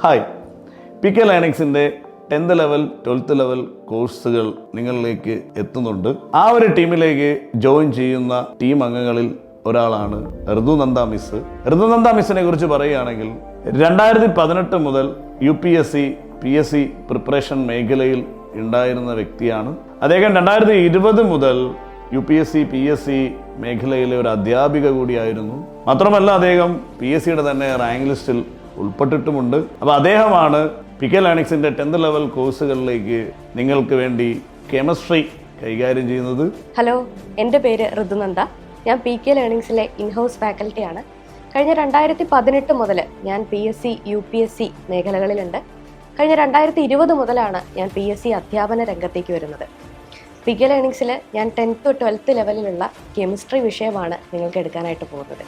Hi, PK ലേണിങ്സിൻ്റെ 10th level 12th level കോഴ്സുകൾ നിങ്ങളിലേക്ക് എത്തുന്നുണ്ട്. ആ ഒരു ടീമിലേക്ക് ജോയിൻ ചെയ്യുന്ന ടീം അംഗങ്ങളിൽ ഒരാളാണ് ഋതുനന്ദ മിസ്. ഋതുനന്ദ മിസ്സിനെ കുറിച്ച് പറയുകയാണെങ്കിൽ 2018 മുതൽ UPSC PSC പ്രിപ്പറേഷൻ മേഖലയിൽ ഉണ്ടായിരുന്ന വ്യക്തിയാണ്. അദ്ദേഹം 2020 മുതൽ UPSC PSC മേഖലയിലെ ഒരു അധ്യാപിക കൂടിയായിരുന്നു. മാത്രമല്ല അദ്ദേഹം PSCയുടെ തന്നെ റാങ്ക് ലിസ്റ്റിൽ ഉൾപ്പെട്ടിട്ടുമുണ്ട്. അപ്പോൾ അദ്ദേഹമാണ് PK ലേണിങ്സിൻ്റെ 10th ലെവൽ കോഴ്സുകളിലേക്ക് നിങ്ങൾക്ക് വേണ്ടി കെമിസ്ട്രി കൈകാര്യം ചെയ്യുന്നത്. ഹലോ, എൻ്റെ പേര് ഋതുനന്ദ. ഞാൻ PK ലേണിങ്സിലെ ഇൻഹൗസ് ഫാക്കൽറ്റിയാണ്. കഴിഞ്ഞ 2018 മുതൽ ഞാൻ PSC UPSC മേഖലകളിലുണ്ട്. കഴിഞ്ഞ 2020 മുതലാണ് ഞാൻ PSC അധ്യാപന രംഗത്തേക്ക് വരുന്നത്. PK ലേണിങ്സിൽ ഞാൻ 10th 12th ലെവലിലുള്ള കെമിസ്ട്രി വിഷയമാണ് നിങ്ങൾക്ക് എടുക്കാനായിട്ട് പോകുന്നത്.